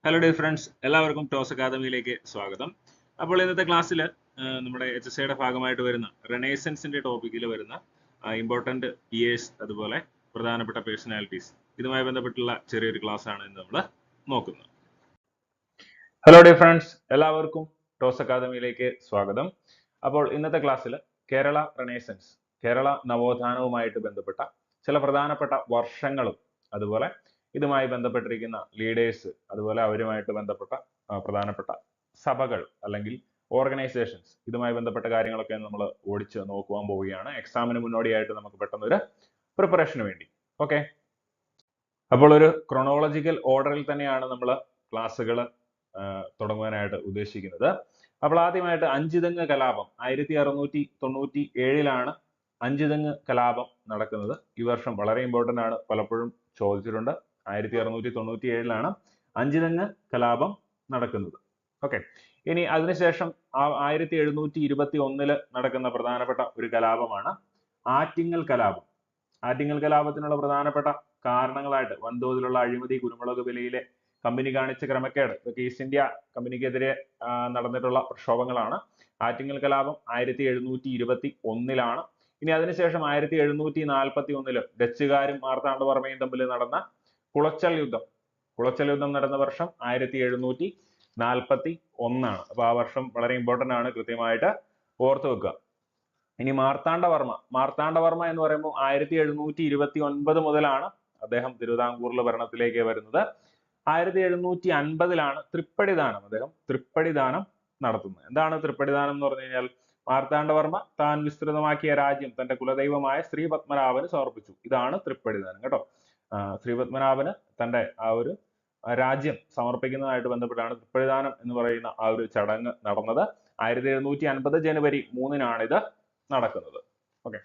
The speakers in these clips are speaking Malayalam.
ഹലോ ഡിയർ ഫ്രണ്ട്സ്, എല്ലാവർക്കും ടോസ് അക്കാദമിയിലേക്ക് സ്വാഗതം. അപ്പോൾ ഇന്നത്തെ ക്ലാസ്സിൽ നമ്മുടെ HSIയുടെ ഭാഗമായിട്ട് വരുന്ന റെനേസൻസിന്റെ ടോപ്പിക്കിൽ വരുന്ന ഇമ്പോർട്ടന്റ് ഇയേഴ്സ്, അതുപോലെ പ്രധാനപ്പെട്ട പേഴ്സണാലിറ്റീസ്, ഇതുമായി ബന്ധപ്പെട്ടുള്ള ചെറിയൊരു ക്ലാസ് ആണ് ഇന്ന് നമ്മൾ നോക്കുന്നത്. ഹലോ ഡിയർ ഫ്രണ്ട്സ്, എല്ലാവർക്കും ടോസ് അക്കാദമിയിലേക്ക് സ്വാഗതം. അപ്പോൾ ഇന്നത്തെ ക്ലാസ്സിൽ കേരള റെനേസൻസ്, കേരള നവോത്ഥാനവുമായിട്ട് ബന്ധപ്പെട്ട ചില പ്രധാനപ്പെട്ട വർഷങ്ങളും അതുപോലെ ഇതുമായി ബന്ധപ്പെട്ടിരിക്കുന്ന ലീഡേഴ്സ്, അതുപോലെ അവരുമായിട്ട് ബന്ധപ്പെട്ട പ്രധാനപ്പെട്ട സഭകൾ അല്ലെങ്കിൽ ഓർഗനൈസേഷൻസ്, ഇതുമായി ബന്ധപ്പെട്ട കാര്യങ്ങളൊക്കെ നമ്മൾ ഓടിച്ച് നോക്കുവാൻ പോവുകയാണ് എക്സാമിന് മുന്നോടിയായിട്ട് നമുക്ക് പെട്ടെന്ന് ഒരു പ്രിപ്പറേഷന് വേണ്ടി. ഓക്കെ, അപ്പോൾ ഒരു ക്രോണോളജിക്കൽ ഓർഡറിൽ തന്നെയാണ് നമ്മൾ ക്ലാസ്സുകൾ തുടങ്ങുവാനായിട്ട് ഉദ്ദേശിക്കുന്നത്. അപ്പോൾ ആദ്യമായിട്ട് അഞ്ചുതെങ്ങ് കലാപം 1697 അഞ്ചുതെങ്ങ് കലാപം നടക്കുന്നത്. ഈ വർഷം വളരെ ഇമ്പോർട്ടന്റ് ആണ്, പലപ്പോഴും ചോദിച്ചിട്ടുണ്ട്. 1697 അഞ്ചുതെങ്ങ് കലാപം നടക്കുന്നത്. ഓക്കെ, ഇനി അതിനുശേഷം 1721 നടക്കുന്ന പ്രധാനപ്പെട്ട ഒരു കലാപമാണ് ആറ്റിങ്ങൽ കലാപം. ആറ്റിങ്ങൽ കലാപത്തിനുള്ള പ്രധാനപ്പെട്ട കാരണങ്ങളായിട്ട് വൻതോതിലുള്ള അഴിമതി, കുരുമുളക് വിലയിലെ കമ്പനി കാണിച്ച ക്രമക്കേട്, ഇതൊക്കെ ഈസ്റ്റ് ഇന്ത്യ കമ്പനിക്കെതിരെ നടന്നിട്ടുള്ള പ്രക്ഷോഭങ്ങളാണ്. ആറ്റിങ്ങൽ കലാപം 1721 ഇനി അതിനുശേഷം 1741 ഡച്ചുകാരും മാർത്താണ്ഡവർമ്മയും തമ്മിൽ നടന്ന കുളച്ചൽ യുദ്ധം. കുളച്ചൽ യുദ്ധം നടന്ന വർഷം 1741. അപ്പൊ ആ വർഷം വളരെ ഇമ്പോർട്ടന്റ് ആണ്, കൃത്യമായിട്ട് ഓർത്തു വെക്കുക. ഇനി മാർത്താണ്ഡവർമ്മ എന്ന് പറയുമ്പോൾ 1729 മുതലാണ് അദ്ദേഹം തിരുവിതാംകൂറിൽ ഭരണത്തിലേക്ക് വരുന്നത്. 1750 തൃപ്പടിദാനം, അദ്ദേഹം തൃപ്പടിദാനം നടത്തുന്നത്. എന്താണ് തൃപ്പടിദാനം എന്ന് പറഞ്ഞു കഴിഞ്ഞാൽ, മാർത്താണ്ഡവർമ്മ താൻ വിസ്തൃതമാക്കിയ രാജ്യം തന്റെ കുലദൈവമായ ശ്രീ പത്മനാഭന് സമർപ്പിച്ചു. ഇതാണ് തൃപ്പടിദാനം കേട്ടോ. ശ്രീ പത്മനാഭന് തന്റെ ആ ഒരു രാജ്യം സമർപ്പിക്കുന്നതായിട്ട് ബന്ധപ്പെട്ടാണ് തൃപ്പടിദാനം എന്ന് പറയുന്ന ആ ഒരു ചടങ്ങ് നടന്നത്. 1750 ജനുവരി 3 ഇത് നടക്കുന്നത്. ഓക്കെ,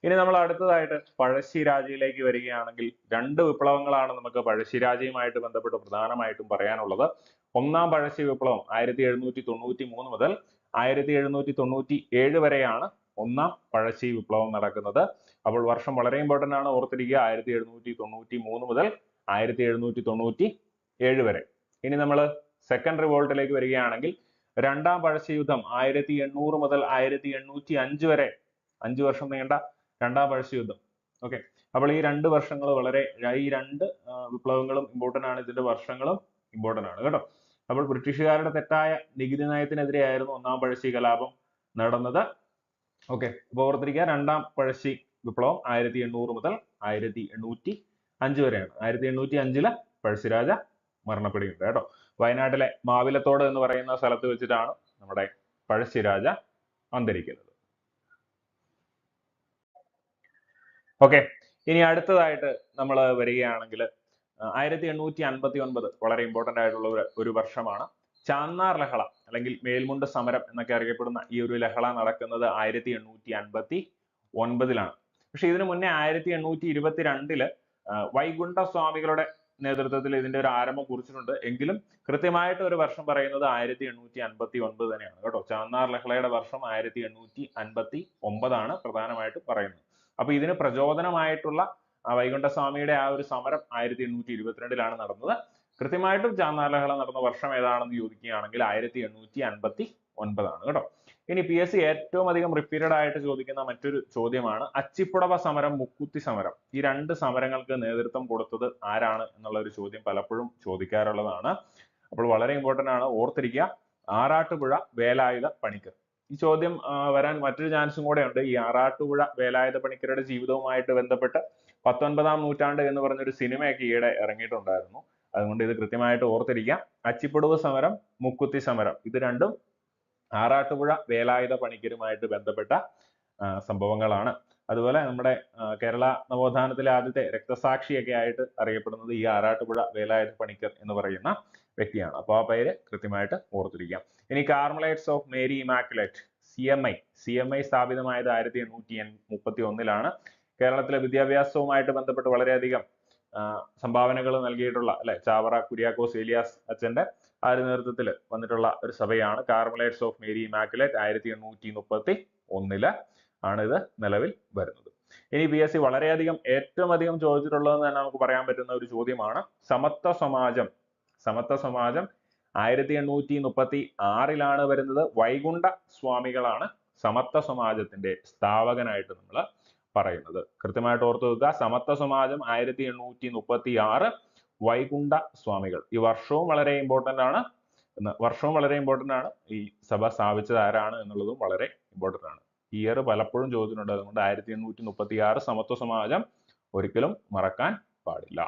ഇനി നമ്മൾ അടുത്തതായിട്ട് പഴശ്ശിരാജയിലേക്ക് വരികയാണെങ്കിൽ രണ്ട് വിപ്ലവങ്ങളാണ് നമുക്ക് പഴശ്ശിരാജയുമായിട്ട് ബന്ധപ്പെട്ട് പ്രധാനമായിട്ടും പറയാനുള്ളത്. ഒന്നാം പഴശ്ശി വിപ്ലവം 1793 മുതൽ 1797 വരെയാണ് ഒന്നാം പഴശ്ശി വിപ്ലവം നടക്കുന്നത്. അപ്പോൾ വർഷം വളരെ ഇമ്പോർട്ടന്റ് ആണ്, ഓർത്തിരിക്കുക. 1793 മുതൽ 1797 വരെ. ഇനി നമ്മൾ സെക്കൻഡ് റിവോൾട്ടിലേക്ക് വരികയാണെങ്കിൽ രണ്ടാം പഴശ്ശി യുദ്ധം 1800 മുതൽ 1805 വരെ 5 വർഷം നീണ്ട രണ്ടാം പഴശ്ശി യുദ്ധം. ഓക്കെ, അപ്പോൾ ഈ രണ്ട് വർഷങ്ങൾ ഈ രണ്ട് വിപ്ലവങ്ങളും ഇമ്പോർട്ടന്റ് ആണ്, ഇതിന്റെ വർഷങ്ങളും ഇമ്പോർട്ടന്റ് ആണ് കേട്ടോ. അപ്പോൾ ബ്രിട്ടീഷുകാരുടെ തെറ്റായ നികുതി നയത്തിനെതിരെയായിരുന്നു ഒന്നാം പഴശ്ശി കലാപം നടന്നത്. ഓക്കെ, അപ്പോൾ ഓർത്തിരിക്കുക, രണ്ടാം പഴശ്ശി വിപ്ലവം 1800 മുതൽ 1805 വരെയാണ്. 1805 പഴശ്ശിരാജ മരണപ്പെടുകയുണ്ട് കേട്ടോ. വയനാട്ടിലെ മാവിലത്തോട് എന്ന് പറയുന്ന സ്ഥലത്ത് വെച്ചിട്ടാണ് നമ്മുടെ പഴശ്ശിരാജ അന്തരിക്കുന്നത്. ഓക്കെ, ഇനി അടുത്തതായിട്ട് നമ്മൾ വരികയാണെങ്കിൽ 1859 വളരെ ഇമ്പോർട്ടന്റ് ആയിട്ടുള്ള ഒരു വർഷമാണ്. ചാന്നാർ ലഹള അല്ലെങ്കിൽ മേൽമുണ്ട് സമരം എന്നൊക്കെ അറിയപ്പെടുന്ന ഈ ഒരു ലഹള നടക്കുന്നത് 1859 പക്ഷെ ഇതിനു മുന്നേ 1822 വൈകുണ്ഠ സ്വാമികളുടെ നേതൃത്വത്തിൽ ഇതിന്റെ ഒരു ആരംഭം കുറിച്ചിട്ടുണ്ട്. എങ്കിലും കൃത്യമായിട്ട് ഒരു വർഷം പറയുന്നത് 1859 തന്നെയാണ് കേട്ടോ. ചാന്നാർ ലഹളയുടെ വർഷം 1859 പ്രധാനമായിട്ടും പറയുന്നത്. അപ്പൊ ഇതിന് പ്രചോദനമായിട്ടുള്ള വൈകുണ്ഠസ്വാമിയുടെ ആ ഒരു സമരം 1822 നടന്നത്. കൃത്യമായിട്ടും ചാന്നാർ ലഹള നടന്ന വർഷം ഏതാണെന്ന് ചോദിക്കുകയാണെങ്കിൽ 1859 കേട്ടോ. ഇനി PSC ഏറ്റവും അധികം റിപ്പീറ്റഡ് ആയിട്ട് ചോദിക്കുന്ന മറ്റൊരു ചോദ്യമാണ് അച്ചിപ്പുടവ സമരം, മുക്കുത്തി സമരം. ഈ രണ്ട് സമരങ്ങൾക്ക് നേതൃത്വം കൊടുത്തത് ആരാണ് എന്നുള്ള ഒരു ചോദ്യം പലപ്പോഴും ചോദിക്കാറുള്ളതാണ്. അപ്പോൾ വളരെ ഇമ്പോർട്ടന്റ് ആണ്, ഓർത്തിരിക്കുക. ആറാട്ടുപുഴ വേലായുധ പണിക്കർ. ഈ ചോദ്യം വരാൻ മറ്റൊരു ചാൻസും കൂടെ ഉണ്ട്. ഈ ആറാട്ടുപുഴ വേലായുധ പണിക്കരുടെ ജീവിതവുമായിട്ട് ബന്ധപ്പെട്ട് 19ാം നൂറ്റാണ്ട് എന്ന് പറഞ്ഞൊരു സിനിമയൊക്കെ ഈയിടെ ഇറങ്ങിയിട്ടുണ്ടായിരുന്നു. അതുകൊണ്ട് ഇത് കൃത്യമായിട്ട് ഓർത്തിരിക്കുക. അച്ചിപ്പുടവ് സമരം, മുക്കുത്തി സമരം, ഇത് രണ്ടും ആറാട്ടുപുഴ വേലായുധ പണിക്കരുമായിട്ട് ബന്ധപ്പെട്ട സംഭവങ്ങളാണ്. അതുപോലെ നമ്മുടെ കേരള നവോത്ഥാനത്തിലെ ആദ്യത്തെ രക്തസാക്ഷിയൊക്കെ ആയിട്ട് അറിയപ്പെടുന്നത് ഈ ആറാട്ടുപുഴ വേലായുധ പണിക്കർ എന്ന് പറയുന്ന വ്യക്തിയാണ്. അപ്പോൾ ആ പേര് കൃത്യമായിട്ട് ഓർത്തിരിക്കാം. ഇനി Carmelites of Mary immaculate, CMI സ്ഥാപിതമായത് 1831 കേരളത്തിലെ വിദ്യാഭ്യാസവുമായിട്ട് ബന്ധപ്പെട്ട് വളരെയധികം സംഭാവനകൾ നൽകിയിട്ടുള്ള ചാവറ കുര്യാക്കോസ് ഏലിയാസ് അച്ഛന്റെ ആ ഒരു നേതൃത്വത്തിൽ വന്നിട്ടുള്ള ഒരു സഭയാണ് കാർമലൈറ്റ്സ് ഓഫ് മേരി ഇമാക്കുലേറ്റ്. 1831 ഇത് നിലവിൽ വരുന്നത്. ഇനി PSC വളരെയധികം ഏറ്റവും അധികം ചോദിച്ചിട്ടുള്ളതെന്ന് തന്നെ നമുക്ക് പറയാൻ പറ്റുന്ന ഒരു ചോദ്യമാണ് സമത്വ സമാജം. സമത്വ സമാജം 1836 വരുന്നത്. വൈകുണ്ഠ സ്വാമികളാണ് സമത്വ സമാജത്തിന്റെ സ്ഥാപകനായിട്ട് നമ്മൾ പറയുന്നത്. കൃത്യമായിട്ട് ഓർത്തു വെക്കുക. സമത്വ സമാജം 1836, വൈകുണ്ഠ സ്വാമികൾ. ഈ വർഷവും വളരെ ഇമ്പോർട്ടന്റ് ആണ്. ഈ സഭ സ്ഥാപിച്ചത് ആരാണ് എന്നുള്ളതും വളരെ ഇമ്പോർട്ടന്റ് ആണ്. ഇയർ പലപ്പോഴും ചോദിച്ചിട്ടുണ്ട്. അതുകൊണ്ട് 1836 സമത്വ സമാജം ഒരിക്കലും മറക്കാൻ പാടില്ല.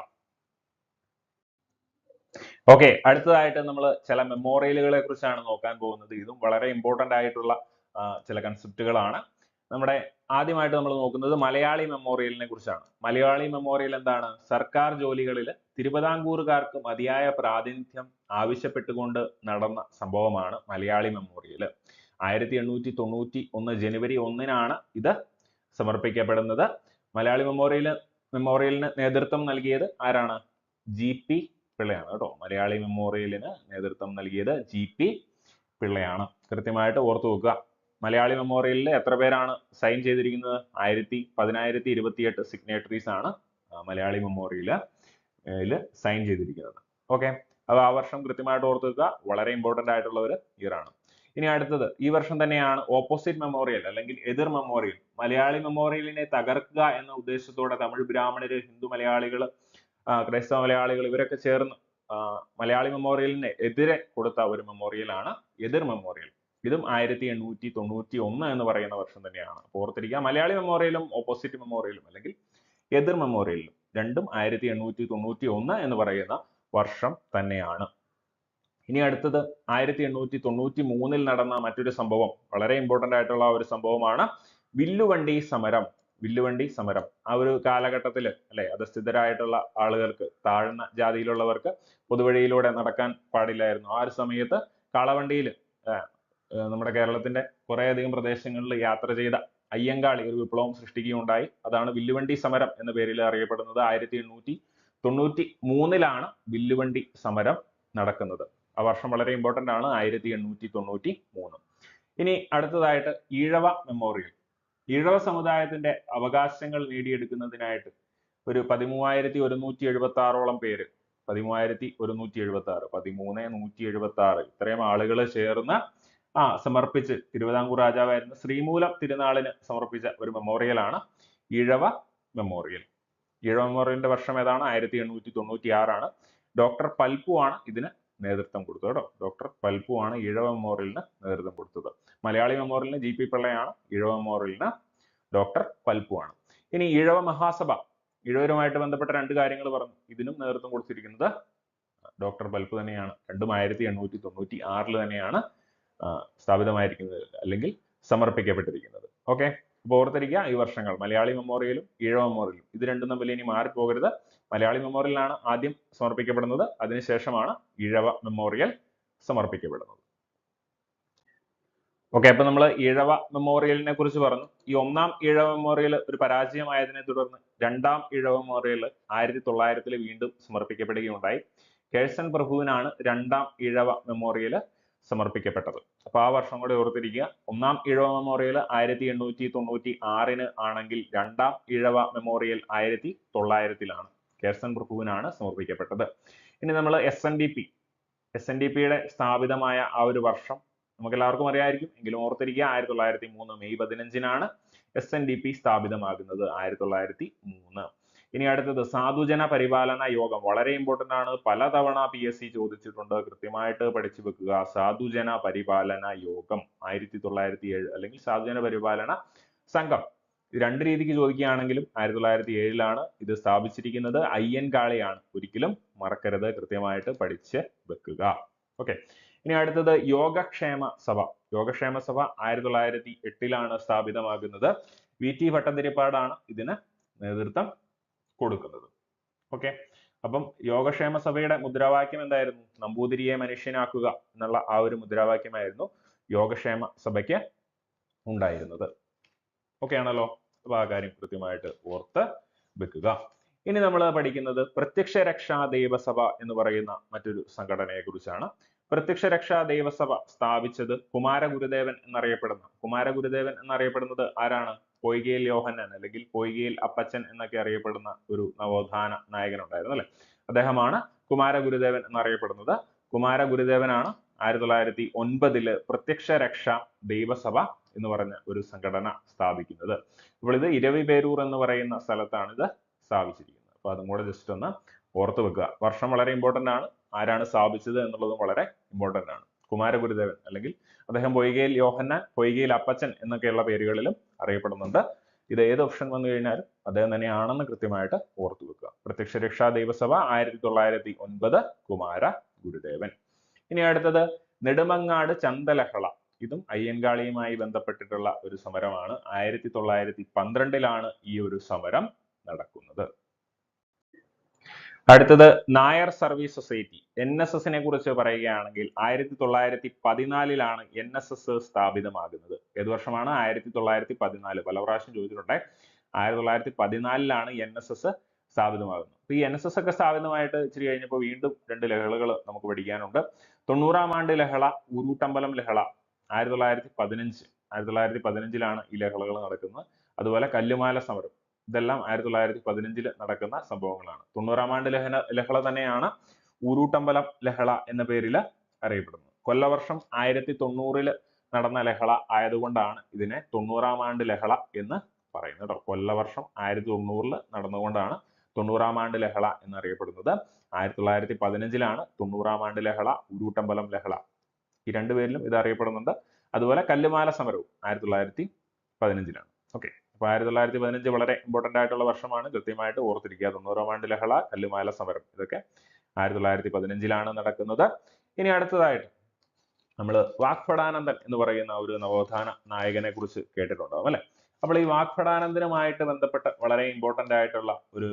ഓക്കെ, അടുത്തതായിട്ട് നമ്മൾ ചില മെമ്മോറിയലുകളെ കുറിച്ചാണ് നോക്കാൻ പോകുന്നത്. ഇതും വളരെ ഇമ്പോർട്ടന്റ് ആയിട്ടുള്ള ചില കൺസെപ്റ്റുകളാണ്. നമ്മുടെ ആദ്യമായിട്ട് നമ്മൾ നോക്കുന്നത് മലയാളി മെമ്മോറിയലിനെ കുറിച്ചാണ്. മലയാളി മെമ്മോറിയൽ എന്താണ്? സർക്കാർ ജോലികളിൽ തിരുവിതാംകൂറുകാർക്ക് മതിയായ പ്രാതിനിധ്യം ആവശ്യപ്പെട്ടുകൊണ്ട് നടന്ന സംഭവമാണ് മലയാളി മെമ്മോറിയൽ. 1891 ജനുവരി 1 ഇത് സമർപ്പിക്കപ്പെടുന്നത്. മലയാളി മെമ്മോറിയലിന് നേതൃത്വം നൽകിയത് ആരാണ്? GP പിള്ളയാണ് കേട്ടോ. മലയാളി മെമ്മോറിയലിന് നേതൃത്വം നൽകിയത് GP പിള്ളയാണ്. കൃത്യമായിട്ട് ഓർത്തു വെക്കുക. മലയാളി മെമ്മോറിയലിൽ എത്ര പേരാണ് സൈൻ ചെയ്തിരിക്കുന്നത്? 1028 സിഗ്നേറ്ററീസ് ആണ് മലയാളി മെമ്മോറിയലിൽ സൈൻ ചെയ്തിരിക്കുന്നത്. ഓക്കെ, അപ്പോൾ ആ വർഷം കൃത്യമായിട്ട് ഓർത്തു വെക്കുക. വളരെ ഇമ്പോർട്ടന്റ് ആയിട്ടുള്ള ഒരു ഇയർ ആണ്. ഇനി അടുത്തത് ഈ വർഷം തന്നെയാണ് ഓപ്പോസിറ്റ് മെമ്മോറിയൽ അല്ലെങ്കിൽ എതിർ മെമ്മോറിയൽ. മലയാളി മെമ്മോറിയലിനെ തകർക്കുക എന്ന ഉദ്ദേശത്തോടെ തമിഴ് ബ്രാഹ്മണര്, ഹിന്ദു മലയാളികൾ, ക്രൈസ്തവ മലയാളികൾ ഇവരൊക്കെ ചേർന്ന് മലയാളി മെമ്മോറിയലിന് എതിരെ കൊടുത്ത ഒരു മെമ്മോറിയലാണ് എതിർ മെമ്മോറിയൽ. ഇതും 1891 എന്ന് പറയുന്ന വർഷം തന്നെയാണ്. അപ്പോൾ ഓർത്തിരിക്കുക, മലയാളി മെമ്മോറിയലും ഓപ്പോസിറ്റ് മെമ്മോറിയലും അല്ലെങ്കിൽ എതിർ മെമ്മോറിയലും രണ്ടും 1891 എന്ന് പറയുന്ന വർഷം തന്നെയാണ്. ഇനി അടുത്തത് 1893 നടന്ന മറ്റൊരു സംഭവം, വളരെ ഇമ്പോർട്ടന്റ് ആയിട്ടുള്ള ഒരു സംഭവമാണ് വില്ലുവണ്ടി സമരം. വില്ലുവണ്ടി സമരം ആ ഒരു കാലഘട്ടത്തിൽ അല്ലെ, അധസ്ഥിതരായിട്ടുള്ള ആളുകൾക്ക്, താഴ്ന്ന ജാതിയിലുള്ളവർക്ക് പൊതുവഴിയിലൂടെ നടക്കാൻ പാടില്ലായിരുന്നു. ആ ഒരു സമയത്ത് കാളവണ്ടിയിൽ നമ്മുടെ കേരളത്തിന്റെ കുറേയധികം പ്രദേശങ്ങളിൽ യാത്ര ചെയ്ത അയ്യങ്കാളി ഒരു വിപ്ലവം സൃഷ്ടിക്കുകയുണ്ടായി. അതാണ് വില്ലുവണ്ടി സമരം എന്ന പേരിൽ അറിയപ്പെടുന്നത്. 1893 വില്ലുവണ്ടി സമരം നടക്കുന്നത്. ആ വർഷം വളരെ ഇമ്പോർട്ടന്റ് ആണ്, 1893. ഇനി അടുത്തതായിട്ട് ഈഴവ മെമ്മോറിയൽ. ഈഴവ സമുദായത്തിന്റെ അവകാശങ്ങൾ നേടിയെടുക്കുന്നതിനായിട്ട് ഒരു 13,176 പേര്, 13,176 ഇത്രയും ആളുകൾ ചേർന്ന് സമർപ്പിച്ച് തിരുവിതാംകൂർ രാജാവായിരുന്ന ശ്രീമൂലം തിരുനാളിന് സമർപ്പിച്ച ഒരു മെമ്മോറിയലാണ് ഈഴവ മെമ്മോറിയൽ. ഈഴവ മെമ്മോറിയലിന്റെ വർഷം ഏതാണ്? 1896. ഡോക്ടർ പൽപ്പു ആണ് ഇതിന് നേതൃത്വം കൊടുത്തത് കേട്ടോ. ഡോക്ടർ പൽപ്പു ആണ് ഈഴവ മെമ്മോറിയലിന് നേതൃത്വം കൊടുത്തത്. മലയാളി മെമ്മോറിയലിന് GP പിള്ളയാണ്, ഈഴവ മെമ്മോറിയലിന് ഡോക്ടർ പൽപ്പു ആണ്. ഇനി ഈഴവ മഹാസഭ, ഈഴവരുമായിട്ട് ബന്ധപ്പെട്ട രണ്ട് കാര്യങ്ങൾ പറഞ്ഞു. ഇതിനും നേതൃത്വം കൊടുത്തിരിക്കുന്നത് ഡോക്ടർ പൽപ്പു തന്നെയാണ്. രണ്ടും 1896 തന്നെയാണ് സ്ഥാപിതമായിരിക്കുന്നത് അല്ലെങ്കിൽ സമർപ്പിക്കപ്പെട്ടിരിക്കുന്നത്. ഓക്കെ, അപ്പോൾ ഓർത്തിരിക്കുക ഈ വർഷങ്ങൾ മലയാളി മെമ്മോറിയലും ഈഴവ മെമ്മോറിയലും ഇത് രണ്ടും തമ്മിൽ ഇനി മാറിപ്പോകരുത്. മലയാളി മെമ്മോറിയലാണ് ആദ്യം സമർപ്പിക്കപ്പെടുന്നത്, അതിനുശേഷമാണ് ഈഴവ മെമ്മോറിയൽ സമർപ്പിക്കപ്പെടുന്നത്. ഓക്കെ, അപ്പൊ നമ്മൾ ഈഴവ മെമ്മോറിയലിനെ കുറിച്ച് പറഞ്ഞു. ഈ ഒന്നാം ഈഴവ മെമ്മോറിയൽ ഒരു പരാജയമായതിനെ തുടർന്ന് രണ്ടാം ഈഴവ മെമ്മോറിയൽ 1900 വീണ്ടും സമർപ്പിക്കപ്പെടുകയുണ്ടായി. കേഴ്സൺ പ്രഭുവിനാണ് രണ്ടാം ഈഴവ മെമ്മോറിയൽ സമർപ്പിക്കപ്പെട്ടത്. അപ്പൊ ആ വർഷം കൂടെ ഓർത്തിരിക്കുക. ഒന്നാം ഈഴവ മെമ്മോറിയൽ 1896 ആണെങ്കിൽ രണ്ടാം ഈഴവ മെമ്മോറിയൽ 1900 കേഴ്സൺ പ്രഭുവിനാണ് സമർപ്പിക്കപ്പെട്ടത്. ഇനി നമ്മൾ SNDP സ്ഥാപിതമായ ആ ഒരു വർഷം നമുക്ക് എല്ലാവർക്കും അറിയാമായിരിക്കും, എങ്കിലും ഓർത്തിരിക്കുക. 1903 മെയ് 15 SNDP സ്ഥാപിതമാകുന്നത് 1903. ഇനി അടുത്തത് സാധുജന പരിപാലന യോഗം. വളരെ ഇമ്പോർട്ടന്റ് ആണ്, പലതവണ PSC ചോദിച്ചിട്ടുണ്ട്, കൃത്യമായിട്ട് പഠിച്ചു വെക്കുക. സാധുജന പരിപാലന യോഗം 1907 അല്ലെങ്കിൽ സാധുജന പരിപാലന സംഘം. രണ്ട് രീതിക്ക് ചോദിക്കുകയാണെങ്കിലും 1907 ഇത് സ്ഥാപിച്ചിരിക്കുന്നത്. അയ്യൻകാളിയാണ്, ഒരിക്കലും മറക്കരുത്, കൃത്യമായിട്ട് പഠിച്ച് വെക്കുക. ഓക്കെ, ഇനി അടുത്തത് യോഗക്ഷേമ സഭ. യോഗക്ഷേമ സഭ 1908 സ്ഥാപിതമാകുന്നത്. VT ഭട്ടതിരിപ്പാടാണ് ഇതിന് നേതൃത്വം കൊടുക്കുന്നത്. ഓക്കെ, അപ്പം യോഗക്ഷേമ സഭയുടെ മുദ്രാവാക്യം എന്തായിരുന്നു? നമ്പൂതിരിയെ മനുഷ്യനാക്കുക എന്നുള്ള ആ ഒരു മുദ്രാവാക്യമായിരുന്നു യോഗക്ഷേമ സഭയ്ക്ക് ഉണ്ടായിരുന്നത്. ഓക്കെ ആണല്ലോ? അപ്പൊ ആ കാര്യം കൃത്യമായിട്ട് ഓർത്ത് വെക്കുക. ഇനി നമ്മൾ പഠിക്കുന്നത് പ്രത്യക്ഷ രക്ഷാ ദൈവസഭ എന്ന് പറയുന്ന മറ്റൊരു സംഘടനയെ കുറിച്ചാണ്. പ്രത്യക്ഷ രക്ഷാ ദൈവസഭ സ്ഥാപിച്ചത് കുമാരഗുരുദേവൻ എന്നറിയപ്പെടുന്നത് ആരാണ്? പൊയ്കയിൽ യോഹന്നാൻ അല്ലെങ്കിൽ പൊയ്കയിൽ അപ്പച്ചൻ എന്നൊക്കെ അറിയപ്പെടുന്ന ഒരു നവോത്ഥാന നായകൻ ഉണ്ടായിരുന്നു അല്ലെ. അദ്ദേഹമാണ് കുമാരഗുരുദേവൻ എന്നറിയപ്പെടുന്നത്. കുമാരഗുരുദേവനാണ് 1909 പ്രത്യക്ഷ രക്ഷ ദൈവസഭ എന്ന് പറഞ്ഞ ഒരു സംഘടന സ്ഥാപിക്കുന്നത്. അപ്പോൾ ഇത് ഇരവിപേരൂർ എന്ന് പറയുന്ന സ്ഥലത്താണ് ഇത് സ്ഥാപിച്ചിരിക്കുന്നത്. അപ്പൊ അതും കൂടെ ജസ്റ്റ് ഒന്ന് ഓർത്തു വെക്കുക. വർഷം വളരെ ഇമ്പോർട്ടന്റ് ആണ്. ആരാണ് സ്ഥാപിച്ചത് എന്നുള്ളതും വളരെ ഇമ്പോർട്ടന്റ് ആണ്. കുമാരഗുരുദേവൻ, അല്ലെങ്കിൽ അദ്ദേഹം പൊയ്കയിൽ യോഹന്നാൻ, പൊയ്കയിൽ അപ്പച്ചൻ എന്നൊക്കെയുള്ള പേരുകളിലും അറിയപ്പെടുന്നുണ്ട്. ഇത് ഏത് ഓപ്ഷൻ വന്നു കഴിഞ്ഞാലും അദ്ദേഹം തന്നെയാണെന്ന് കൃത്യമായിട്ട് ഓർത്തു വെക്കുക. പ്രത്യക്ഷ രക്ഷാ ദൈവസഭ 1909 കുമാര ഗുരുദേവൻ. ഇനി അടുത്തത് നെടുമങ്ങാട് ചന്തലഹള. ഇതും അയ്യൻകാളിയുമായി ബന്ധപ്പെട്ടിട്ടുള്ള ഒരു സമരമാണ്. 1912 ഈ ഒരു സമരം നടക്കുന്നത്. അടുത്തത് നായർ സർവീസ് സൊസൈറ്റി, NSS കുറിച്ച് പറയുകയാണെങ്കിൽ 1914 NSS സ്ഥാപിതമാകുന്നത്. ഏത് വർഷമാണ്? 1914. പല പ്രാവശ്യം ചോദിച്ചിട്ടുണ്ട്. 1914 NSS സ്ഥാപിതമാകുന്നത്. അപ്പൊ ഈ NSS ഒക്കെ സ്ഥാപിതമായിട്ട് ഇച്ചിരി കഴിഞ്ഞപ്പോൾ വീണ്ടും രണ്ട് ലഹളകൾ നമുക്ക് പഠിക്കാനുണ്ട്. 90-ാം ആണ്ട് ലഹള, ഊരൂട്ടമ്പലം ലഹള 1915 ഈ ലഹളകൾ നടക്കുന്നത്. അതുപോലെ കല്ലുമാല സമരം, ഇതെല്ലാം 1915 നടക്കുന്ന സംഭവങ്ങളാണ്. 90-ാം ആണ്ട് ലഹള തന്നെയാണ് ഊരൂട്ടമ്പലം ലഹള എന്ന പേരിൽ അറിയപ്പെടുന്നത്. കൊല്ലവർഷം 1990 നടന്ന ലഹള ആയതുകൊണ്ടാണ് ഇതിനെ 90-ാം ആണ്ട് ലഹള എന്ന് പറയുന്നത് കേട്ടോ. കൊല്ലവർഷം 1990 നടന്നുകൊണ്ടാണ് 90-ാം ആണ്ട് ലഹള എന്നറിയപ്പെടുന്നത്. 1915 90-ാം ആണ്ട് ലഹള, ഊരൂട്ടമ്പലം ലഹള, ഈ രണ്ടുപേരിലും ഇത് അറിയപ്പെടുന്നുണ്ട്. അതുപോലെ കല്ലുമാല സമരവും 1915. ഓക്കെ, അപ്പൊ 1915 വളരെ ഇമ്പോർട്ടന്റ് ആയിട്ടുള്ള വർഷമാണ്. കൃത്യമായിട്ട് ഓർത്തിരിക്കുക. 90-ാം ആണ്ട് ലഹള, കല്ലുമാല സമരം, ഇതൊക്കെ 1915 നടക്കുന്നത്. ഇനി അടുത്തതായിട്ട് നമ്മൾ വാഗ്ഭടാനന്ദൻ എന്ന് പറയുന്ന ഒരു നവോത്ഥാന നായകനെ കുറിച്ച് കേട്ടിട്ടുണ്ടാവും അല്ലെ. അപ്പോൾ ഈ വാഗ്ഭടാനന്ദനുമായിട്ട് ബന്ധപ്പെട്ട വളരെ ഇമ്പോർട്ടന്റ് ആയിട്ടുള്ള ഒരു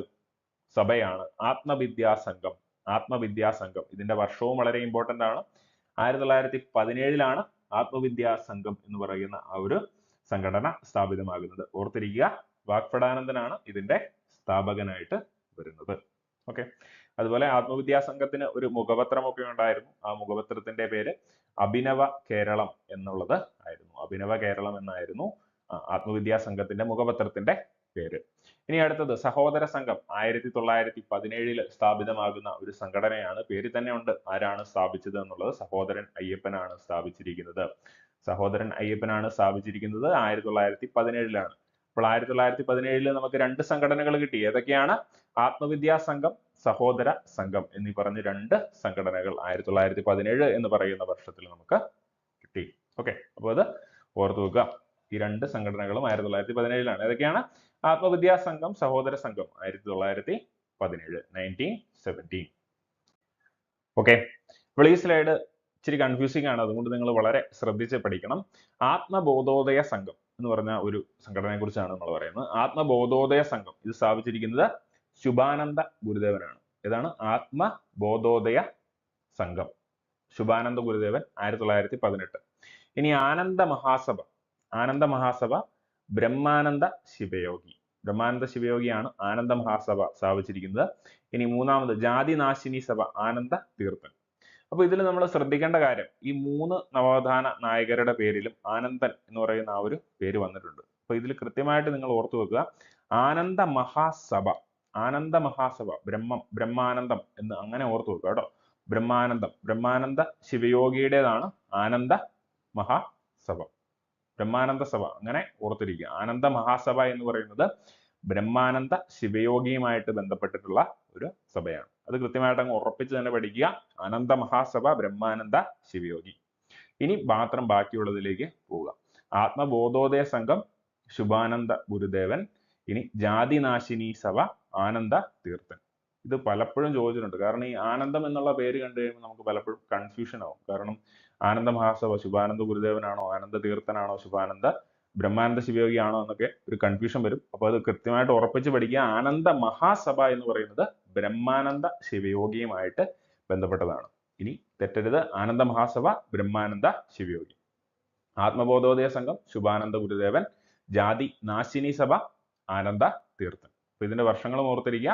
സഭയാണ് ആത്മവിദ്യാസംഘം. ആത്മവിദ്യാസംഘം, ഇതിന്റെ വർഷവും വളരെ ഇമ്പോർട്ടന്റ് ആണ്. 1917 ആത്മവിദ്യാസംഘം എന്ന് പറയുന്ന ആ ഒരു സംഘടന സ്ഥാപിതമാകുന്നത്. ഓർത്തിരിക്കുക, വാഗ്ഭടാനന്ദനാണ് ഇതിന്റെ സ്ഥാപകനായിട്ട് വരുന്നത്. ഓക്കെ, അതുപോലെ ആത്മവിദ്യാസംഘത്തിന് ഒരു മുഖപത്രമൊക്കെ ഉണ്ടായിരുന്നു. ആ മുഖപത്രത്തിന്റെ പേര് അഭിനവ കേരളം എന്നുള്ളത് ആയിരുന്നു. അഭിനവ കേരളം എന്നായിരുന്നു ആത്മവിദ്യാസംഘത്തിന്റെ മുഖപത്രത്തിന്റെ പേര്. ഇനി അടുത്തത് സഹോദര സംഘം. 1917 സ്ഥാപിതമാകുന്ന ഒരു സംഘടനയാണ്. പേര് തന്നെ ഉണ്ട് ആരാണ് സ്ഥാപിച്ചത് എന്നുള്ളത്. സഹോദരൻ അയ്യപ്പനാണ് സ്ഥാപിച്ചിരിക്കുന്നത്. സഹോദരൻ അയ്യപ്പനാണ് സ്ഥാപിച്ചിരിക്കുന്നത് 1917. അപ്പോൾ 1917 നമുക്ക് രണ്ട് സംഘടനകൾ കിട്ടി. ഏതൊക്കെയാണ്? ആത്മവിദ്യാസംഘം, സഹോദര സംഘം എന്നീ പറഞ്ഞ് രണ്ട് സംഘടനകൾ 1917 എന്ന് പറയുന്ന വർഷത്തിൽ നമുക്ക് കിട്ടി. ഓക്കെ, അപ്പോൾ അത് ഓർത്തു വെക്കുക. ഈ രണ്ട് സംഘടനകളും 1917. ഏതൊക്കെയാണ്? ആത്മവിദ്യാസംഘം, സഹോദര സംഘം 1917. ഓക്കെ, അപ്പോൾ ഈ സ്ലൈഡ് ഇച്ചിരി കൺഫ്യൂസിംഗ് ആണ്. അതുകൊണ്ട് നിങ്ങൾ വളരെ ശ്രദ്ധിച്ച് പഠിക്കണം. ആത്മബോധോദയ സംഘം എന്ന് പറഞ്ഞ ഒരു സംഘടനയെ കുറിച്ചാണ് നമ്മൾ പറയുന്നത്. ആത്മബോധോദയ സംഘം ഇത് സ്ഥാപിച്ചിരിക്കുന്നത് ശുഭാനന്ദ ഗുരുദേവനാണ്. ഏതാണ്? ആത്മബോധോദയ സംഘം, ശുഭാനന്ദ ഗുരുദേവൻ 1918. ഇനി ആനന്ദ മഹാസഭ. ആനന്ദ മഹാസഭ ബ്രഹ്മാനന്ദ ശിവയോഗി. ബ്രഹ്മാനന്ദ ശിവയോഗിയാണ് ആനന്ദ മഹാസഭ സ്ഥാപിച്ചിരിക്കുന്നത്. ഇനി മൂന്നാമത് ജാതിനാശിനി സഭ ആനന്ദ തീർത്ഥൻ. അപ്പൊ ഇതിൽ നമ്മൾ ശ്രദ്ധിക്കേണ്ട കാര്യം, ഈ മൂന്ന് നവോത്ഥാന നായകരുടെ പേരിലും ആനന്ദൻ എന്ന് പറയുന്ന ആ ഒരു പേര് വന്നിട്ടുണ്ട്. അപ്പൊ ഇതിൽ കൃത്യമായിട്ട് നിങ്ങൾ ഓർത്തു വെക്കുക. ആനന്ദ മഹാസഭ, ആനന്ദ മഹാസഭ, ബ്രഹ്മാനന്ദം എന്ന് അങ്ങനെ ഓർത്തു വെക്കുക കേട്ടോ. ബ്രഹ്മാനന്ദ ശിവയോഗിയുടേതാണ് ആനന്ദ മഹാസഭ, ബ്രഹ്മാനന്ദ സഭ, അങ്ങനെ ഓർത്തിരിക്കുക. ആനന്ദ മഹാസഭ എന്ന് പറയുന്നത് ബ്രഹ്മാനന്ദ ശിവയോഗിയുമായിട്ട് ബന്ധപ്പെട്ടിട്ടുള്ള ഒരു സഭയാണ്. അത് കൃത്യമായിട്ട് അങ്ങ് ഉറപ്പിച്ച് തന്നെ പഠിക്കുക. ആനന്ദ മഹാസഭ, ബ്രഹ്മാനന്ദ ശിവയോഗി. ഇനി മാത്രം ബാക്കിയുള്ളതിലേക്ക് പോവുക. ആത്മബോധോദയ സംഘം ശുഭാനന്ദ ഗുരുദേവൻ. ഇനി ജാതിനാശിനി സഭ ആനന്ദ തീർത്ഥൻ. ഇത് പലപ്പോഴും ചോദിച്ചിട്ടുണ്ട്. കാരണം ഈ ആനന്ദം എന്നുള്ള പേര് കണ്ടു കഴിയുമ്പോൾ നമുക്ക് പലപ്പോഴും കൺഫ്യൂഷൻ ആവും. കാരണം ആനന്ദ മഹാസഭ ശുഭാനന്ദ ഗുരുദേവനാണോ, ആനന്ദ തീർത്ഥനാണോ, ശുഭാനന്ദ ബ്രഹ്മാനന്ദ ശിവയോഗി ആണോ എന്നൊക്കെ ഒരു കൺഫ്യൂഷൻ വരും. അപ്പോൾ അത് കൃത്യമായിട്ട് ഉറപ്പിച്ച് പഠിക്കുക. ആനന്ദ മഹാസഭ എന്ന് പറയുന്നത് ബ്രഹ്മാനന്ദ ശിവയോഗിയുമായിട്ട് ബന്ധപ്പെട്ടതാണ്. ഇനി തെറ്റരുത്, ആനന്ദ മഹാസഭ ബ്രഹ്മാനന്ദ ശിവയോഗി. ആത്മബോധോദയ സംഘം ശുഭാനന്ദ ഗുരുദേവൻ. ജാതി നാശിനി സഭ ആനന്ദ തീർത്ഥൻ. അപ്പൊ ഇതിന്റെ വർഷങ്ങളും ഓർത്തിരിക്കുക.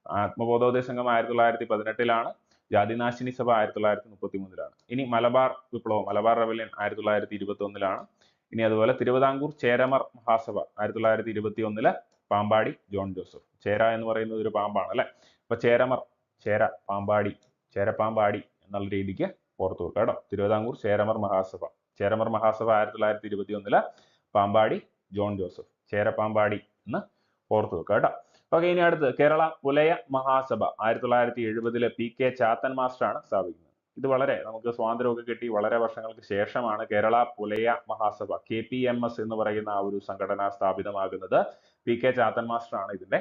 ആത്മബോധോദയ സംഘം 1918. ജാതിനാശിനി സഭ 1933. ഇനി മലബാർ വിപ്ലവം, മലബാർ റെബല്യൻ 1921. ഇനി അതുപോലെ തിരുവിതാംകൂർ ചേരമർ മഹാസഭ 1921. പാമ്പാടി ജോൺ ജോസഫ്. ചേര എന്ന് പറയുന്നത് ഒരു പാമ്പാണ് അല്ലെ. അപ്പൊ ചേരമർ ചേരപ്പാമ്പാടി എന്നുള്ള രീതിക്ക് ഓർത്തു വെക്കുക കേട്ടോ. തിരുവിതാംകൂർ ചേരമർ മഹാസഭ 1921 പാമ്പാടി ജോൺ ജോസഫ്, ചേരപ്പാമ്പാടി എന്ന് ഓർത്തു വെക്കുക കേട്ടോ. ഓക്കെ, ഇനി അടുത്ത് കേരള പുലയ മഹാസഭ 1970 PK ചാത്തൻ മാസ്റ്റർ ആണ് സ്ഥാപിക്കുന്നത്. ഇത് വളരെ നമുക്ക് സ്വാതന്ത്ര്യമൊക്കെ കിട്ടി വളരെ വർഷങ്ങൾക്ക് ശേഷമാണ് കേരള പുലയ മഹാസഭ KPMS എന്ന് പറയുന്ന ആ ഒരു സംഘടന സ്ഥാപിതമാകുന്നത്. PK ചാത്തൻ മാസ്റ്റർ ആണ് ഇതിന്റെ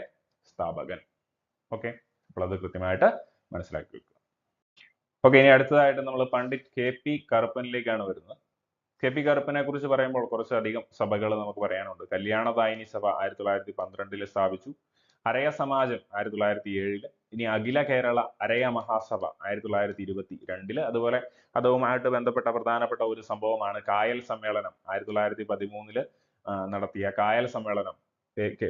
സ്ഥാപകൻ. ഓക്കെ, അപ്പോൾ അത് കൃത്യമായിട്ട് മനസ്സിലാക്കി വെക്കുക. ഓക്കെ, ഇനി അടുത്തതായിട്ട് നമ്മൾ പണ്ഡിറ്റ് KP കറുപ്പനിലേക്കാണ് വരുന്നത്. KP കറുപ്പനെ കുറിച്ച് പറയുമ്പോൾ കുറച്ചധികം സഭകൾ നമുക്ക് പറയാനുണ്ട്. കല്യാണദായിനി സഭ 1912 സ്ഥാപിച്ചു. അരയ സമാജം 1907. ഇനി അഖില കേരള അരയ മഹാസഭ 1922. അതുപോലെ അതുമായിട്ട് ബന്ധപ്പെട്ട പ്രധാനപ്പെട്ട ഒരു സംഭവമാണ് കായൽ സമ്മേളനം 1913 നടത്തിയ കായൽ സമ്മേളനം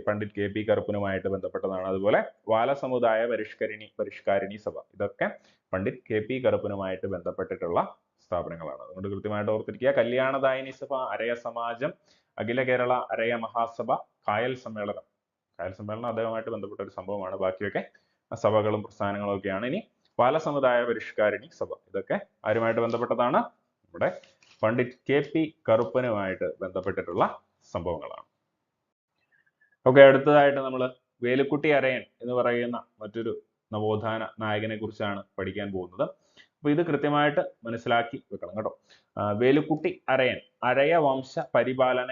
പണ്ഡിറ്റ് KP കറുപ്പനുമായിട്ട് ബന്ധപ്പെട്ടതാണ്. അതുപോലെ വാലസമുദായ പരിഷ്കാരിണി സഭ, ഇതൊക്കെ പണ്ഡിറ്റ് KP കറുപ്പനുമായിട്ട് ബന്ധപ്പെട്ടിട്ടുള്ള സ്ഥാപനങ്ങളാണ്. അതുകൊണ്ട് കൃത്യമായിട്ട് ഓർത്തിരിക്കുക. കല്യാണദായിനി സഭ, അരയ സമാജം, അഖില കേരള അരയ മഹാസഭ, കായൽ സമ്മേളനം അദ്ദേഹവുമായിട്ട് ബന്ധപ്പെട്ട ഒരു സംഭവമാണ്. ബാക്കിയൊക്കെ സഭകളും പ്രസ്ഥാനങ്ങളും ഒക്കെയാണ്. ഇനി വാലസമുദായ പരിഷ്കാരിണി സഭ, ഇതൊക്കെ ആരുമായിട്ട് ബന്ധപ്പെട്ടതാണ്? നമ്മുടെ പണ്ഡിറ്റ് KP കറുപ്പനുമായിട്ട് ബന്ധപ്പെട്ടിട്ടുള്ള സംഭവങ്ങളാണ്. ഓക്കെ, അടുത്തതായിട്ട് നമ്മൾ വേലുക്കുട്ടി അരയൻ എന്ന് പറയുന്ന മറ്റൊരു നവോത്ഥാന നായകനെ കുറിച്ചാണ് പഠിക്കാൻ പോകുന്നത്. അപ്പൊ ഇത് കൃത്യമായിട്ട് മനസ്സിലാക്കി വെക്കണം കേട്ടോ. വേലുക്കുട്ടി അരയൻ അരയ വംശ പരിപാലന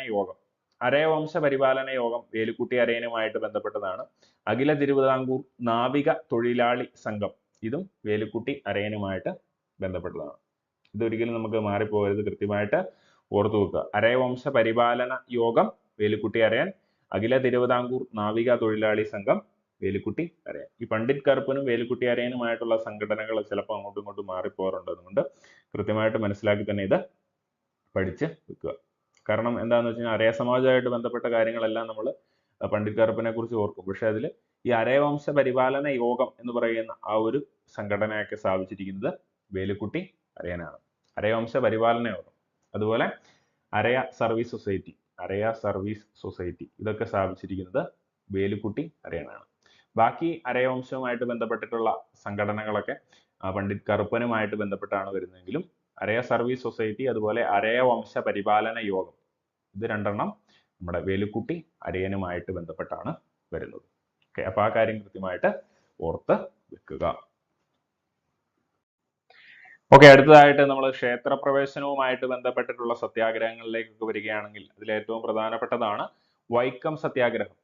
യോഗം വേലുക്കുട്ടി അരയനുമായിട്ട് ബന്ധപ്പെട്ടതാണ്. അഖില തിരുവിതാംകൂർ നാവിക തൊഴിലാളി സംഘം, ഇതും വേലുക്കുട്ടി അരയനുമായിട്ട് ബന്ധപ്പെട്ടതാണ്. ഇതൊരിക്കലും നമുക്ക് മാറിപ്പോകരുത്, കൃത്യമായിട്ട് ഓർത്തു വെക്കുക. അരയവംശ പരിപാലന യോഗം വേലുക്കുട്ടി അരയൻ, അഖില തിരുവിതാംകൂർ നാവിക തൊഴിലാളി സംഘം വേലുക്കുട്ടി അരയൻ. ഈ പണ്ഡിറ്റ് കറുപ്പനും വേലുക്കുട്ടി അരയനുമായിട്ടുള്ള സംഘടനകൾ ചിലപ്പോൾ അങ്ങോട്ടും ഇങ്ങോട്ടും മാറിപ്പോകാറുണ്ട്. അതുകൊണ്ട് കൃത്യമായിട്ട് മനസ്സിലാക്കി തന്നെ ഇത് പഠിച്ച് വെക്കുക. കാരണം എന്താണെന്ന് വെച്ച് കഴിഞ്ഞാൽ അരയ സമാജമായിട്ട് ബന്ധപ്പെട്ട കാര്യങ്ങളെല്ലാം നമ്മൾ പണ്ഡിറ്റ് കറുപ്പനെ കുറിച്ച് ഓർക്കും. പക്ഷെ അതിൽ ഈ അരയവംശ പരിപാലന യോഗം എന്ന് പറയുന്ന ആ ഒരു സംഘടനയൊക്കെ സ്ഥാപിച്ചിരിക്കുന്നത് വേലുക്കുട്ടി അരയനാണ്. അരയവംശ പരിപാലന യോഗം, അതുപോലെ അരയ സർവീസ് സൊസൈറ്റി ഇതൊക്കെ സ്ഥാപിച്ചിരിക്കുന്നത് വേലുക്കുട്ടി അരയനാണ്. ബാക്കി അരയവംശവുമായിട്ട് ബന്ധപ്പെട്ടിട്ടുള്ള സംഘടനകളൊക്കെ പണ്ഡിറ്റ് കറുപ്പനുമായിട്ട് ബന്ധപ്പെട്ടാണ് വരുന്നതെങ്കിലും അരയ സർവീസ് സൊസൈറ്റി അതുപോലെ അരയവംശ പരിപാലന യോഗം, ഇത് രണ്ടെണ്ണം നമ്മുടെ വേലുക്കുട്ടി അരയനുമായിട്ട് ബന്ധപ്പെട്ടാണ് വരുന്നത്. ഓക്കെ, അപ്പൊ ആ കാര്യം കൃത്യമായിട്ട് ഓർത്ത് വെക്കുക. ഓക്കെ, അടുത്തതായിട്ട് നമ്മൾ ക്ഷേത്രപ്രവേശനവുമായിട്ട് ബന്ധപ്പെട്ടിട്ടുള്ള സത്യാഗ്രഹങ്ങളിലേക്കൊക്കെ വരികയാണെങ്കിൽ അതിൽ ഏറ്റവും പ്രധാനപ്പെട്ടതാണ് വൈക്കം സത്യാഗ്രഹം.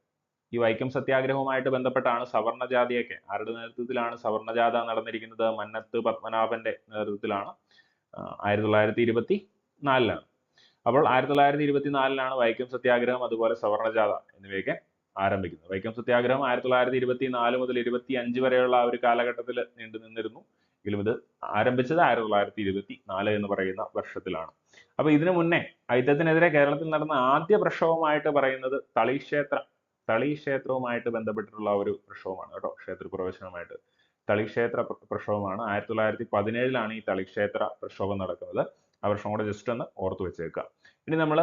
ഈ വൈക്കം സത്യാഗ്രഹവുമായിട്ട് ബന്ധപ്പെട്ടാണ് സവർണജാതിയൊക്കെ, ആരുടെ നേതൃത്വത്തിലാണ് സവർണജാഥ നടന്നിരിക്കുന്നത്? മന്നത്ത് പത്മനാഭന്റെ നേതൃത്വത്തിലാണ്. 1924 അപ്പോൾ 1924 വൈക്കം സത്യാഗ്രഹം അതുപോലെ സവർണജാഥ എന്നിവയൊക്കെ ആരംഭിക്കുന്നത്. വൈക്കം സത്യാഗ്രഹം 1924 മുതൽ 25 വരെയുള്ള ആ ഒരു കാലഘട്ടത്തിൽ നീണ്ടു നിന്നിരുന്നു. എങ്കിലും ഇത് ആരംഭിച്ചത് 1924 എന്ന് പറയുന്ന വർഷത്തിലാണ്. അപ്പൊ ഇതിനു മുന്നേ ഐത്തത്തിനെതിരെ കേരളത്തിൽ നടന്ന ആദ്യ പ്രക്ഷോഭമായിട്ട് പറയുന്നത് തളിക്ഷേത്രവുമായിട്ട് ബന്ധപ്പെട്ടിട്ടുള്ള ഒരു പ്രക്ഷോഭമാണ് കേട്ടോ. ക്ഷേത്രപ്രവേശനവുമായിട്ട് തളിക്ഷേത്ര പ്രക്ഷോഭമാണ്. 1917 ഈ തളിക്ഷേത്ര പ്രക്ഷോഭം നടക്കുന്നത്. ആ വർഷം കൂടെ ജസ്റ്റ് ഒന്ന് ഓർത്തു വെച്ചേക്കുക. ഇനി നമ്മൾ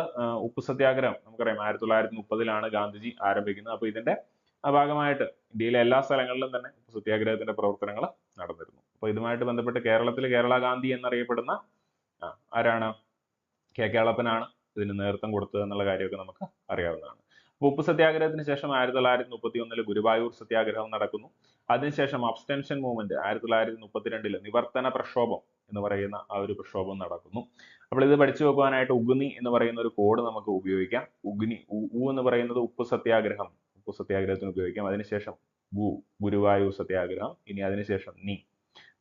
ഉപ്പു സത്യാഗ്രഹം നമുക്കറിയാം 1930 ഗാന്ധിജി ആരംഭിക്കുന്നത്. അപ്പൊ ഇതിന്റെ ഭാഗമായിട്ട് ഇന്ത്യയിലെ എല്ലാ സ്ഥലങ്ങളിലും തന്നെ ഉപ്പു സത്യാഗ്രഹത്തിന്റെ പ്രവർത്തനങ്ങൾ നടന്നിരുന്നു. അപ്പൊ ഇതുമായിട്ട് ബന്ധപ്പെട്ട് കേരളത്തിൽ കേരള ഗാന്ധി എന്നറിയപ്പെടുന്ന ആരാണ്? കേളപ്പനാണ് ഇതിന് നേതൃത്വം കൊടുത്തത് എന്നുള്ള കാര്യമൊക്കെ നമുക്ക് അറിയാവുന്നതാണ്. ഉപ്പു സത്യാഗ്രഹത്തിന് ശേഷം 1931 ഗുരുവായൂർ സത്യാഗ്രഹം നടക്കുന്നു. അതിനുശേഷം അബ്സ്റ്റൻഷൻ മൂവ്മെന്റ് 1932 നിവർത്തന പ്രക്ഷോഭം എന്ന് പറയുന്ന ആ ഒരു പ്രക്ഷോഭം നടക്കുന്നു. അപ്പോൾ ഇത് പഠിച്ചു വെക്കുവാനായിട്ട് ഉഗ്നി എന്ന് പറയുന്ന ഒരു കോഡ് നമുക്ക് ഉപയോഗിക്കാം. ഉഗ്നി എന്ന് പറയുന്നത് ഉപ്പു സത്യാഗ്രഹത്തിന് ഉപയോഗിക്കാം. അതിനുശേഷം ഗുരുവായൂർ സത്യാഗ്രഹം, ഇനി അതിനുശേഷം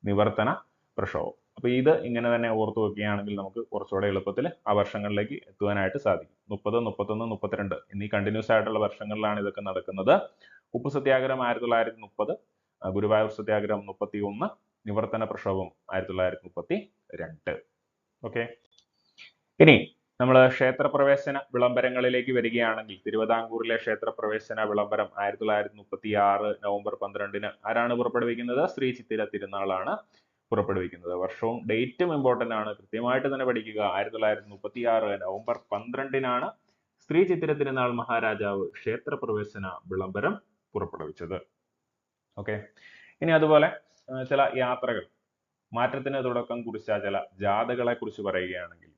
നിവർത്തന പ്രക്ഷോഭം. അപ്പൊ ഇത് ഇങ്ങനെ തന്നെ ഓർത്തു വെക്കുകയാണെങ്കിൽ നമുക്ക് കുറച്ചുകൂടെ എളുപ്പത്തിൽ ആ വർഷങ്ങളിലേക്ക് എത്തുവാനായിട്ട് സാധിക്കും. 30, 31, 32 എന്നീ കണ്ടിന്യൂസ് ആയിട്ടുള്ള വർഷങ്ങളിലാണ് ഇതൊക്കെ നടക്കുന്നത്. ഉപ്പു സത്യാഗ്രഹം 1930, ഗുരുവായൂർ സത്യാഗ്രഹം 31, നിവർത്തന പ്രക്ഷോഭം 1932. ഓക്കെ, ഇനി നമ്മൾ ക്ഷേത്രപ്രവേശന വിളംബരങ്ങളിലേക്ക് വരികയാണെങ്കിൽ തിരുവിതാംകൂറിലെ ക്ഷേത്രപ്രവേശന വിളംബരം 1936 നവംബർ 12 ആരാണ് പുറപ്പെടുവിക്കുന്നത്? ശ്രീ ചിത്തിര തിരുനാളാണ് പുറപ്പെടുവിക്കുന്നത്. വർഷവും ഡേറ്റും ഇമ്പോർട്ടന്റ് ആണ്, കൃത്യമായിട്ട് തന്നെ പഠിക്കുക. 1936 നവംബർ 12 ശ്രീ ചിത്തിര തിരുനാൾ മഹാരാജാവ് ക്ഷേത്രപ്രവേശന വിളംബരം പുറപ്പെടുവിച്ചത്. ഓക്കെ, ഇനി അതുപോലെ ചില യാത്രകൾ, മാറ്റത്തിന് തുടക്കം കുറിച്ച ചില ജാഥകളെ കുറിച്ച് പറയുകയാണെങ്കിൽ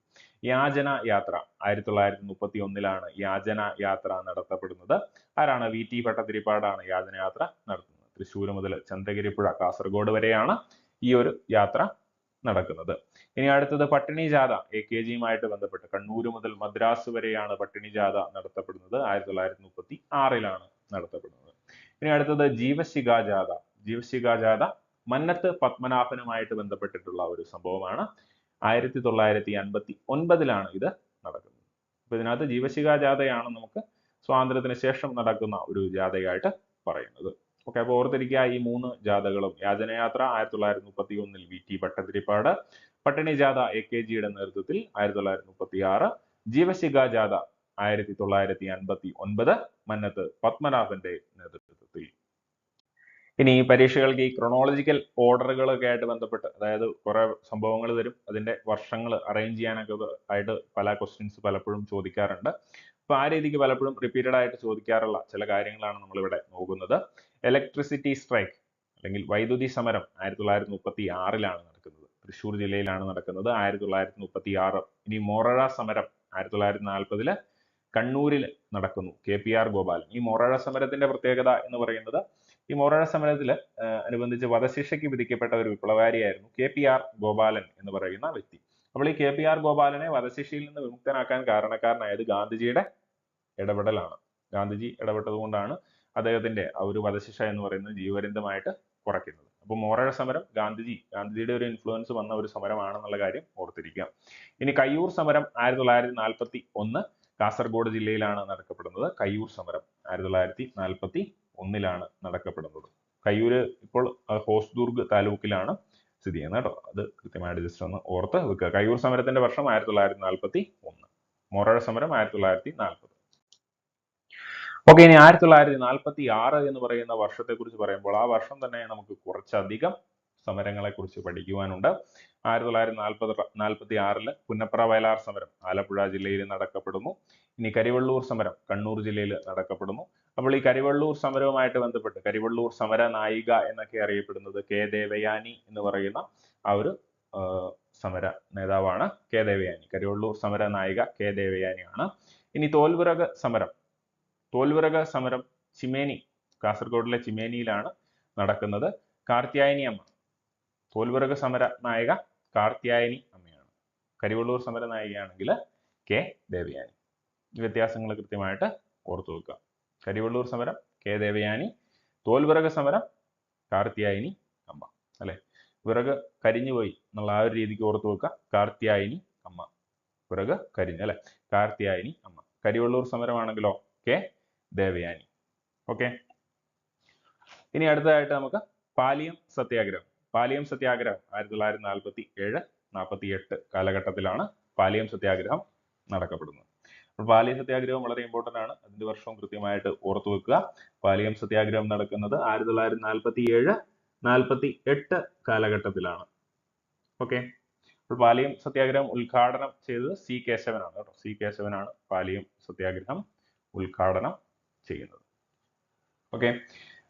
യാചന യാത്ര 1931 യാചന യാത്ര നടത്തപ്പെടുന്നത്. ആരാണ്? VT ഭട്ടതിരിപ്പാടാണ് യാചന യാത്ര നടത്തുന്നത്. തൃശ്ശൂർ മുതൽ ചന്ദ്രഗിരിപ്പുഴ കാസർഗോഡ് വരെയാണ് ഈ ഒരു യാത്ര നടക്കുന്നത്. ഇനി അടുത്തത് പട്ടിണി ജാഥ AKGയുമായിട്ട് ബന്ധപ്പെട്ട് കണ്ണൂർ മുതൽ മദ്രാസ് വരെയാണ് പട്ടിണി ജാഥ നടത്തപ്പെടുന്നത്. 1936 നടത്തപ്പെടുന്നത്. ഇനി അടുത്തത് ജീവശിഖ ജാഥ. ജീവശിഖ ജാഥ മന്നത്ത് പത്മനാഭനുമായിട്ട് ബന്ധപ്പെട്ടിട്ടുള്ള ഒരു സംഭവമാണ്. 1959 ഇത് നടക്കുന്നത്. അപ്പൊ ഇതിനകത്ത് ജീവശിഖ ജാഥയാണ് നമുക്ക് സ്വാതന്ത്ര്യത്തിന് ശേഷം നടക്കുന്ന ഒരു ജാഥയായിട്ട് പറയുന്നത്. ഓക്കെ, അപ്പോൾ ഓർത്തിരിക്കുക ഈ 3 ജാഥകളും. യാചനയാത്ര 1931 VT ഭട്ടതിരിപ്പാട്, പട്ടിണി ജാഥ AKGയുടെ നേതൃത്വത്തിൽ 1936, ജീവശിഖ ജാഥ 1959 മന്നത്ത് പത്മനാഭന്റെ നേതൃത്വത്തിൽ. ഇനി പരീക്ഷകൾക്ക് ഈ ക്രോണോളജിക്കൽ ഓർഡറുകളൊക്കെ ആയിട്ട് ബന്ധപ്പെട്ട്, അതായത് കുറെ സംഭവങ്ങൾ തരും, അതിന്റെ വർഷങ്ങൾ അറേഞ്ച് ചെയ്യാനൊക്കെ ആയിട്ട് പല ക്വസ്റ്റ്യൻസ് പലപ്പോഴും ചോദിക്കാറുണ്ട്. അപ്പൊ ആ രീതിക്ക് പലപ്പോഴും റിപ്പീറ്റഡ് ആയിട്ട് ചോദിക്കാറുള്ള ചില കാര്യങ്ങളാണ് നമ്മൾ ഇവിടെ നോക്കുന്നത്. ഇലക്ട്രിസിറ്റി സ്ട്രൈക്ക് അല്ലെങ്കിൽ വൈദ്യുതി സമരം 1936 നടക്കുന്നത്. തൃശ്ശൂർ ജില്ലയിലാണ് നടക്കുന്നത് 1936. ഇനി മൊറഴ സമരം 1940 കണ്ണൂരിൽ നടക്കുന്നു. KPR ഗോപാലൻ. ഈ മൊറഴ സമരത്തിന്റെ പ്രത്യേകത എന്ന് പറയുന്നത്, ഈ മൊറഴ സമരത്തിൽ അനുബന്ധിച്ച് വധശിക്ഷയ്ക്ക് വിധിക്കപ്പെട്ട ഒരു വിപ്ലവകാരിയായിരുന്നു KPR ഗോപാലൻ എന്ന് പറയുന്ന വ്യക്തി. അപ്പോൾ ഈ KPR ഗോപാലനെ വധശിക്ഷയിൽ നിന്ന് വിമുക്തനാക്കാൻ കാരണക്കാരനായത് ഗാന്ധിജിയുടെ ഇടപെടലാണ്. ഗാന്ധിജി ഇടപെട്ടതുകൊണ്ടാണ് അദ്ദേഹത്തിന്റെ ആ ഒരു വധശിക്ഷ എന്ന് പറയുന്നത് ജീവപര്യന്തമായിട്ട് കുറയ്ക്കുന്നത്. അപ്പൊ മൊറഴ സമരം ഗാന്ധിജിയുടെ ഒരു ഇൻഫ്ലുവൻസ് വന്ന ഒരു സമരമാണെന്നുള്ള കാര്യം ഓർത്തിരിക്കുക. ഇനി കയ്യൂർ സമരം 1941 കാസർഗോഡ് ജില്ലയിലാണ് നടക്കപ്പെടുന്നത്. കയ്യൂർ സമരം 1941 നടക്കപ്പെടുന്നത്. കയ്യൂര് ഇപ്പോൾ ഹോസ്ദുർഗ് താലൂക്കിലാണ് സ്ഥിതി ചെയ്യുന്നത് കേട്ടോ. അത് കൃത്യമായിട്ട് ജസ്റ്റ് ഒന്ന് ഓർത്ത് വെക്കുക. കയ്യൂർ സമരത്തിന്റെ വർഷം 1941, മൊറഴ സമരം 1940. ഓക്കെ, ഇനി 1946 എന്ന് പറയുന്ന വർഷത്തെ കുറിച്ച് പറയുമ്പോൾ ആ വർഷം തന്നെ നമുക്ക് കുറച്ചധികം സമരങ്ങളെ കുറിച്ച് പഠിക്കുവാനുണ്ട്. 1946 പുന്നപ്ര വയലാർ സമരം ആലപ്പുഴ ജില്ലയിൽ നടക്കപ്പെടുന്നു. ഇനി കരിവള്ളൂർ സമരം കണ്ണൂർ ജില്ലയിൽ നടക്കപ്പെടുന്നു. അപ്പോൾ ഈ കരിവള്ളൂർ സമരവുമായിട്ട് ബന്ധപ്പെട്ട് കരിവള്ളൂർ സമര നായിക എന്നൊക്കെ അറിയപ്പെടുന്നത് K ദേവയാനി എന്ന് പറയുന്ന ആ ഒരു സമര നേതാവാണ് K ദേവയാനി. കരിവള്ളൂർ സമര നായിക K ദേവയാനിയാണ്. ഇനി തോൽവിറക സമരം ചിമേനി, കാസർഗോഡിലെ ചിമേനിയിലാണ് നടക്കുന്നത്. കാർത്യായനി അമ്മ. തോൽവിറക സമര നായിക കാർത്യായനി അമ്മയാണ്. കരിവള്ളൂർ സമര നായികയാണെങ്കിൽ K ദേവയാനി. ഈ വ്യത്യാസങ്ങൾ കൃത്യമായിട്ട് ഓർത്തു വെക്കുക. കരിവള്ളൂർ സമരം K ദേവയാനി, തോൽവിറക സമരം കാർത്യായനി അമ്മ. അല്ലെ, വിറക് കരിഞ്ഞുപോയി എന്നുള്ള ആ ഒരു രീതിക്ക് ഓർത്തു വെക്കുക. കാർത്യായനി അമ്മ, വിറക് കരിഞ്ഞു അല്ലെ, കാർത്യായനി അമ്മ. കരിവള്ളൂർ സമരമാണെങ്കിലോ K ദേവയാനി. ഓക്കെ, ഇനി അടുത്തതായിട്ട് നമുക്ക് പാലിയം സത്യാഗ്രഹം. പാലിയം സത്യാഗ്രഹം 1947-48 കാലഘട്ടത്തിലാണ് പാലിയം സത്യാഗ്രഹം നടക്കപ്പെടുന്നത്. അപ്പോൾ പാലിയം സത്യാഗ്രഹം വളരെ ഇമ്പോർട്ടന്റ് ആണ്. അതിന്റെ വർഷവും കൃത്യമായിട്ട് ഓർത്തു വെക്കുക. പാലിയം സത്യാഗ്രഹം നടക്കുന്നത് 1947-48 കാലഘട്ടത്തിലാണ്. ഓക്കെ, അപ്പോൾ പാലിയം സത്യാഗ്രഹം ഉദ്ഘാടനം ചെയ്തത് C കേശവനാണ് കേട്ടോ. C കേശവനാണ് പാലിയം സത്യാഗ്രഹം ഉദ്ഘാടനം ചെയ്യുന്നത്. ഓക്കെ,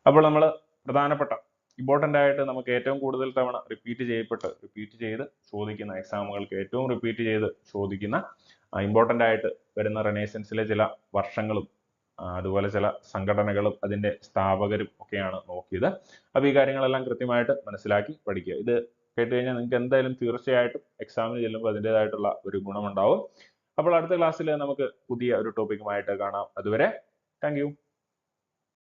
അപ്പോൾ നമ്മൾ പ്രധാനപ്പെട്ട ഇമ്പോർട്ടന്റ് ആയിട്ട് നമുക്ക് ഏറ്റവും കൂടുതൽ തവണ റിപ്പീറ്റ് ചെയ്ത് ചോദിക്കുന്ന, എക്സാമുകൾക്ക് ഏറ്റവും റിപ്പീറ്റ് ചെയ്ത് ചോദിക്കുന്ന ഇമ്പോർട്ടന്റ് ആയിട്ട് വരുന്ന റെനേസൻസിലെ ചില വർഷങ്ങളും അതുപോലെ ചില സംഘടനകളും അതിന്റെ സ്ഥാപകരും ഒക്കെയാണ് നോക്കിയത്. അപ്പോൾ ഈ കാര്യങ്ങളെല്ലാം കൃത്യമായിട്ട് മനസ്സിലാക്കി പഠിക്കുക. ഇത് കേട്ട് കഴിഞ്ഞാൽ നിങ്ങൾക്ക് എന്തായാലും തീർച്ചയായിട്ടും എക്സാമിന് ചെല്ലുമ്പോൾ അതിൻ്റെതായിട്ടുള്ള ഒരു ഗുണമുണ്ടാവും. അപ്പോൾ അടുത്ത ക്ലാസ്സിൽ നമുക്ക് പുതിയ ഒരു ടോപ്പിക്കുമായിട്ട് കാണാം. അതുവരെ താങ്ക് യു.